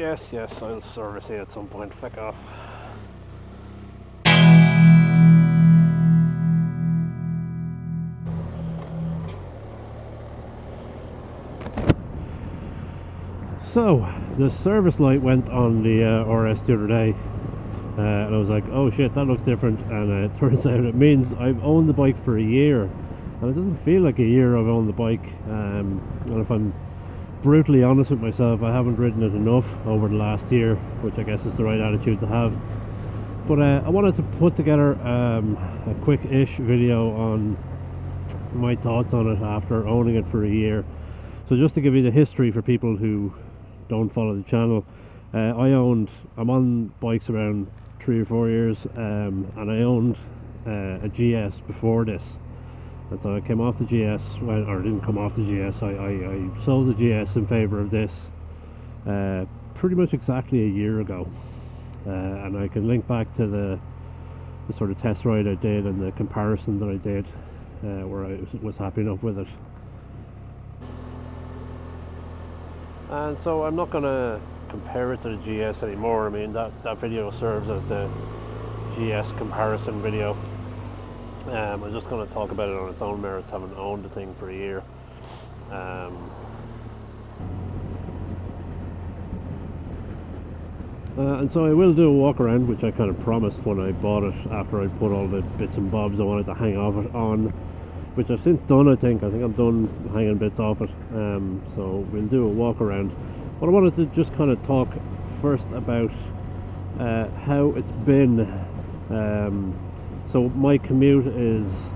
Yes, I'll service it at some point. Fuck off. So, the service light went on the RS the other day, and I was like, oh shit, that looks different, and it turns out it means I've owned the bike for a year, and it doesn't feel like a year I've owned the bike, and if I'm brutally honest with myself, I haven't ridden it enough over the last year, which I guess is the right attitude to have. But I wanted to put together a quick-ish video on my thoughts on it after owning it for a year. So just to give you the history for people who don't follow the channel, I'm on bikes around 3 or 4 years, and I owned a GS before this, and so I came off the GS, or didn't come off the GS, I sold the GS in favour of this pretty much exactly a year ago, and I can link back to the sort of test ride I did and the comparison that I did, where I was happy enough with it. And so I'm not going to compare it to the GS anymore. I mean, that video serves as the GS comparison video. I'm just going to talk about it on its own merits, having owned the thing for a year. And so I will do a walk around, which I kind of promised when I bought it, after I put all the bits and bobs I wanted to hang off it on, which I've since done. I think I'm done hanging bits off it, so we'll do a walk around. But I wanted to just kind of talk first about how it's been. So my commute is,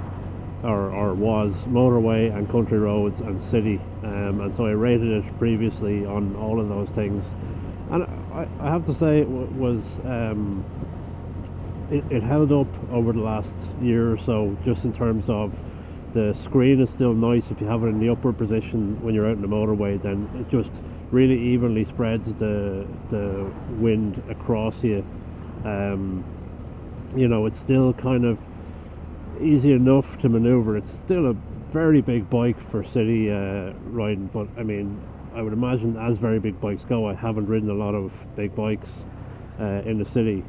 or was, motorway and country roads and city, and so I rated it previously on all of those things, and I have to say it was it held up over the last year or so, just in terms of the screen is still nice. If you have it in the upward position when you're out in the motorway, then it just really evenly spreads the wind across you. You know, it's still kind of easy enough to maneuver. It's still a very big bike for city riding, but I mean, I would imagine as very big bikes go, I haven't ridden a lot of big bikes in the city.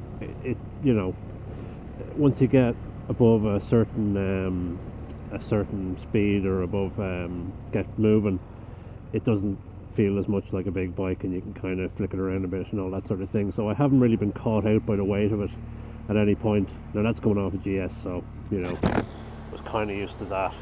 It you know, once you get above a certain speed or above get moving, it doesn't feel as much like a big bike, and you can kind of flick it around a bit and all that sort of thing. So I haven't really been caught out by the weight of it at any point. Now that's going off a GS, so you know, I was kind of used to that.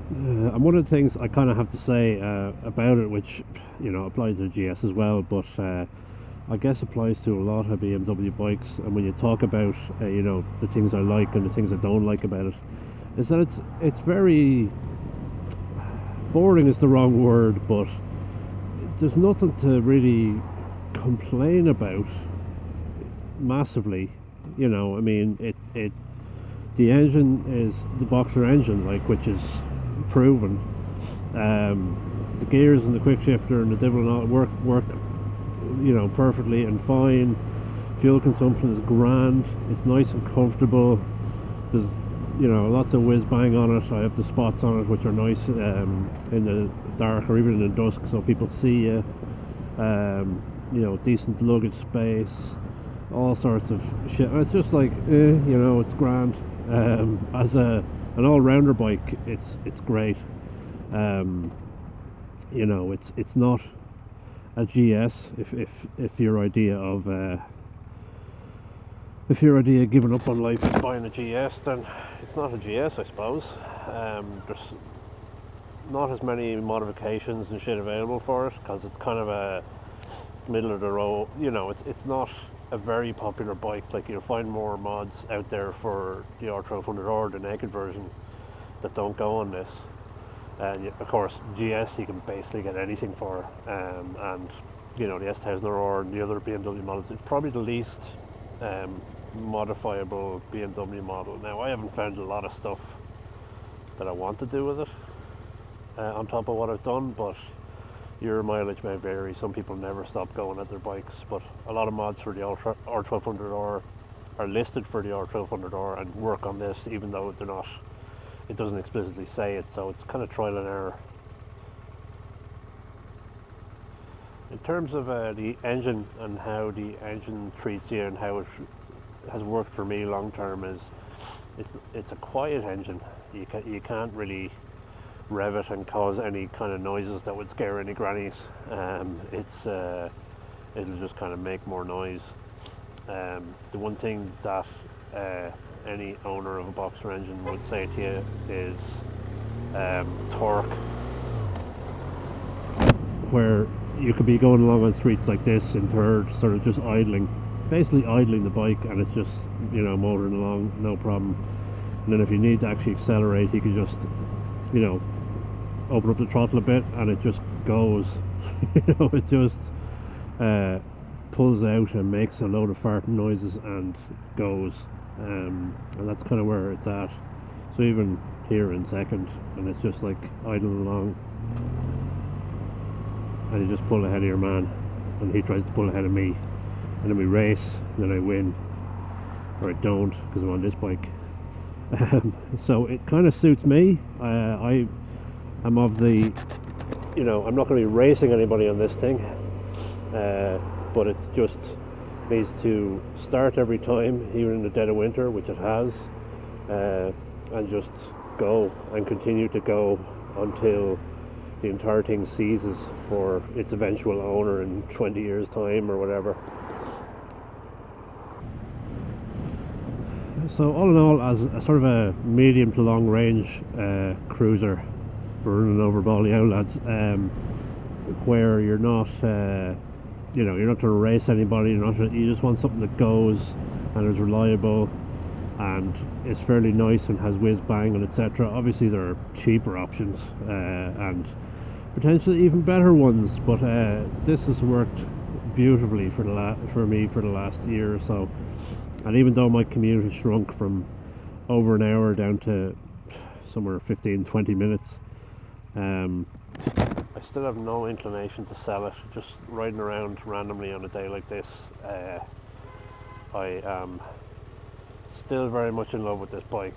And one of the things I kind of have to say about it, which you know applies to the GS as well, but I guess applies to a lot of BMW bikes, and when you talk about you know, the things I like and the things I don't like about it, is that it's very boring is the wrong word, but there's nothing to really complain about massively. You know, I mean, the engine is the Boxer engine, like, which is proven. The gears and the quick shifter and the divel and all work you know, perfectly and fine. Fuel consumption is grand. It's nice and comfortable. There's, you know, lots of whiz bang on it. I have the spots on it which are nice in the dark or even in the dusk, so people see you. You know, decent luggage space, all sorts of shit. And it's just like, you know, it's grand. As an all-rounder bike, it's great. You know, it's not a GS. If your idea of giving up on life is buying a GS, then it's not a GS, I suppose. There's not as many modifications and shit available for it, because it's kind of a middle of the road. You know, it's not a very popular bike. Like, you'll find more mods out there for the R1200R, the naked version, that don't go on this. And of course, GS you can basically get anything for, and you know, the S1000R and the other BMW models, it's probably the least modifiable BMW model. Now, I haven't found a lot of stuff that I want to do with it on top of what I've done, but your mileage may vary. Some people never stop going at their bikes, but a lot of mods for the R1200R are listed for the R1200R and work on this, even though they're not, it doesn't explicitly say it, so it's kind of trial and error. In terms of the engine and how the engine treats you and how it has worked for me long term, is it's a quiet engine. You can't really rev it and cause any kind of noises that would scare any grannies. It'll just kind of make more noise. The one thing that any owner of a boxer engine would say to you is torque, where you could be going along on streets like this in third, sort of just basically idling the bike, and it's just, you know, motoring along, no problem. And then if you need to actually accelerate, you can just, you know, open up the throttle a bit and it just goes. You know, it just pulls out and makes a load of farting noises and goes. And that's kind of where it's at. So even here in second, and it's just like idling along, and you just pull ahead of your man, and he tries to pull ahead of me, and then we race, and then I win, or I don't, because I'm on this bike. So it kind of suits me. I'm of the, you know, I'm not going to be racing anybody on this thing, but it just needs to start every time, even in the dead of winter, which it has, and just go and continue to go until the entire thing ceases for its eventual owner in 20 years time or whatever. So all in all, as a sort of a medium to long range cruiser for running over Bally Out lads, where you're not you know, you're not going to race anybody, you just want something that goes and is reliable and is fairly nice and has whiz bang and etc. Obviously there are cheaper options and potentially even better ones, but this has worked beautifully for me for the last year or so. And even though my commute has shrunk from over an hour down to somewhere 15-20 minutes, I still have no inclination to sell it. Just riding around randomly on a day like this, I am still very much in love with this bike.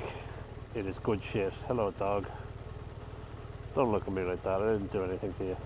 It is good shit. Hello dog. Don't look at me like that, I didn't do anything to you.